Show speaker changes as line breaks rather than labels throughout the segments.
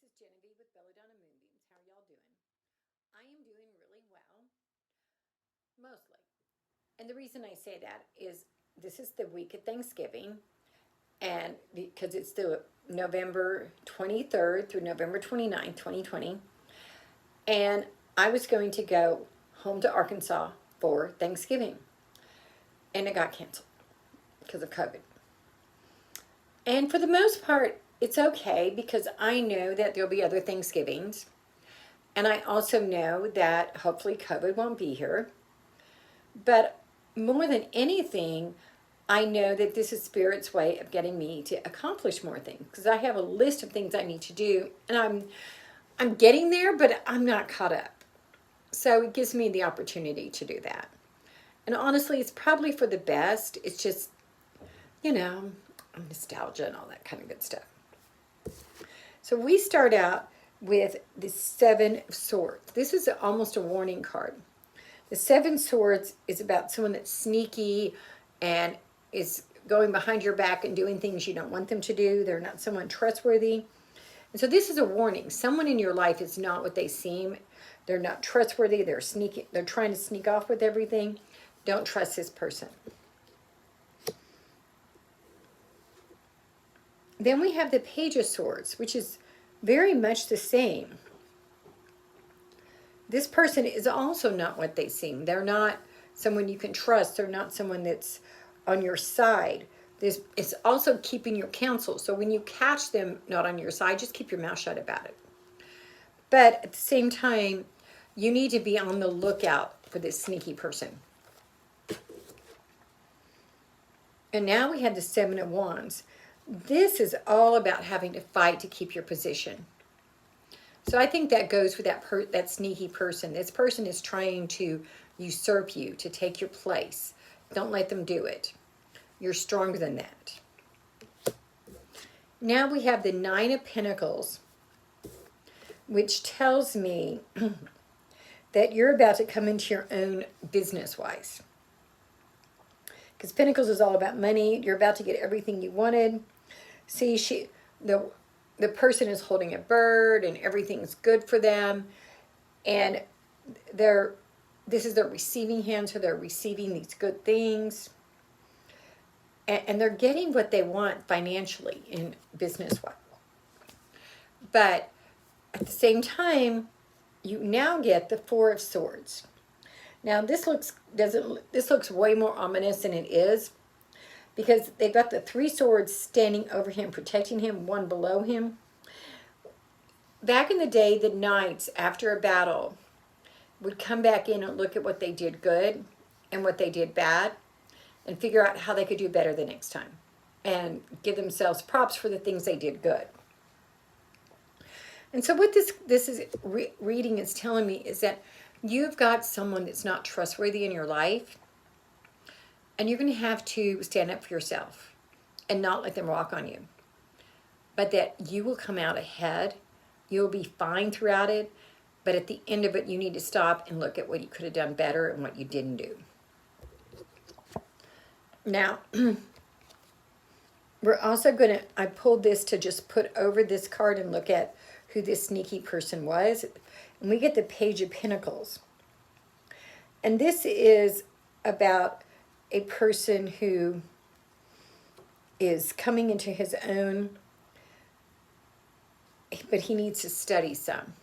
is Genevieve with Belladonna and Moonbeams. How are y'all doing? I am doing really well, mostly. And the reason I say that is this is the week of Thanksgiving, and because it's the November 23rd through November 29th, 2020. And I was going to go home to Arkansas for Thanksgiving, and it got canceled because of COVID. And for the most part, it's okay because I know that there'll be other Thanksgivings. And I also know that hopefully COVID won't be here. But more than anything, I know that this is Spirit's way of getting me to accomplish more things because I have a list of things I need to do, and I'm getting there, but I'm not caught up. So it gives me the opportunity to do that. And honestly, it's probably for the best. It's just, you know, nostalgia and all that kind of good stuff. So we start out with the Seven of Swords. This is almost a warning card. The Seven Swords is about someone that's sneaky and is going behind your back and doing things you don't want them to do. They're not someone trustworthy. And so this is a warning. Someone in your life is not what they seem. They're not trustworthy. They're sneaky. They're trying to sneak off with everything. Don't trust this person. Then we have the Page of Swords, which is very much the same. This person is also not what they seem. They're not someone you can trust. They're not someone that's on your side. This is also keeping your counsel. So when you catch them not on your side, just keep your mouth shut about it. But at the same time, you need to be on the lookout for this sneaky person. And now we have the Seven of Wands. This is all about having to fight to keep your position. So I think that goes with that sneaky person. This person is trying to usurp you, to take your place. Don't let them do it. You're stronger than that. Now we have the Nine of Pentacles, which tells me that you're about to come into your own business-wise. Because Pentacles is all about money. You're about to get everything you wanted. See, the person is holding a bird and everything's good for them. And this is their receiving hand, so they're receiving these good things. And they're getting what they want financially in business-wise. But at the same time, you now get the Four of Swords. Now this looks way more ominous than it is, because they've got the three swords standing over him, protecting him, one below him. Back in the day, the knights, after a battle, would come back in and look at what they did good and what they did bad and figure out how they could do better the next time and give themselves props for the things they did good. And so what this reading is telling me is that you've got someone that's not trustworthy in your life, and you're going to have to stand up for yourself and not let them walk on you. But that you will come out ahead. You'll be fine throughout it. But at the end of it, you need to stop and look at what you could have done better and what you didn't do. Now, we're also going to, I pulled this to just put over this card and look at who this sneaky person was. And we get the Page of Pentacles. And this is about a person who is coming into his own, but he needs to study some.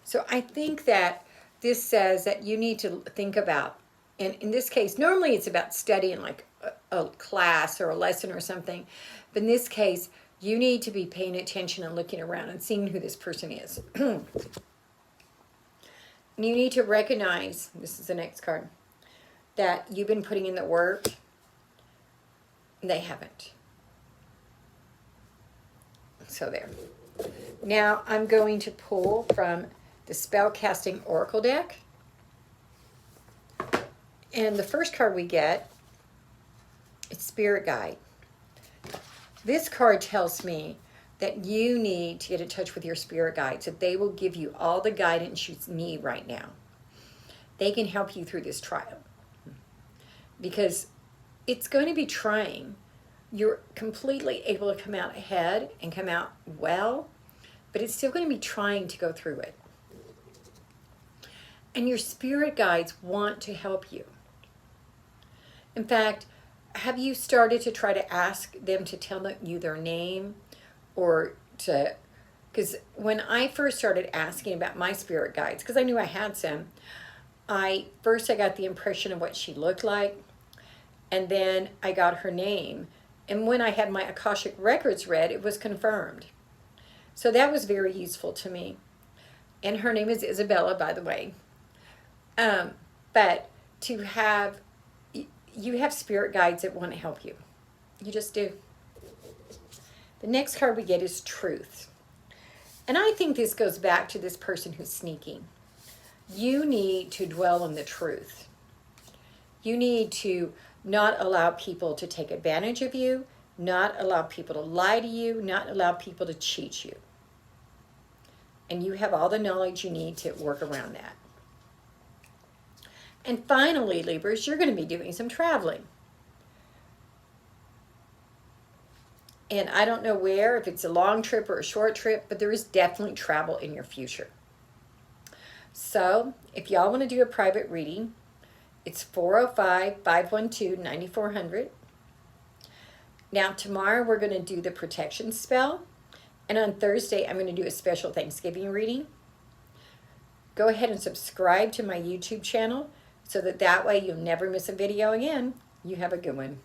So I think that this says that you need to think about, and in this case, normally it's about studying like a class or a lesson or something. But in this case, you need to be paying attention and looking around and seeing who this person is. You need to recognize, this is the next card, that you've been putting in the work. They haven't. So there. Now I'm going to pull from the Spellcasting Oracle deck. And the first card we get is Spirit Guide. This card tells me that you need to get in touch with your spirit guides, that they will give you all the guidance you need right now. They can help you through this trial. Because it's going to be trying. You're completely able to come out ahead and come out well, but it's still going to be trying to go through it. And your spirit guides want to help you. In fact, have you started to try to ask them to tell you their name, or to, because when I first started asking about my spirit guides, because I knew I had some, I got the impression of what she looked like, and then I got her name. And when I had my Akashic records read, it was confirmed. So that was very useful to me. And her name is Isabella, by the way. But to have, you have spirit guides that want to help you. You just do. The next card we get is Truth. And I think this goes back to this person who's sneaking. You need to dwell on the truth. You need to not allow people to take advantage of you, not allow people to lie to you, not allow people to cheat you. And you have all the knowledge you need to work around that. And finally, Libras, you're going to be doing some traveling. And I don't know where, if it's a long trip or a short trip, but there is definitely travel in your future. So, if y'all want to do a private reading, it's 405-512-9400. Now, tomorrow we're going to do the protection spell. And on Thursday, I'm going to do a special Thanksgiving reading. Go ahead and subscribe to my YouTube channel so that way you'll never miss a video again. You have a good one.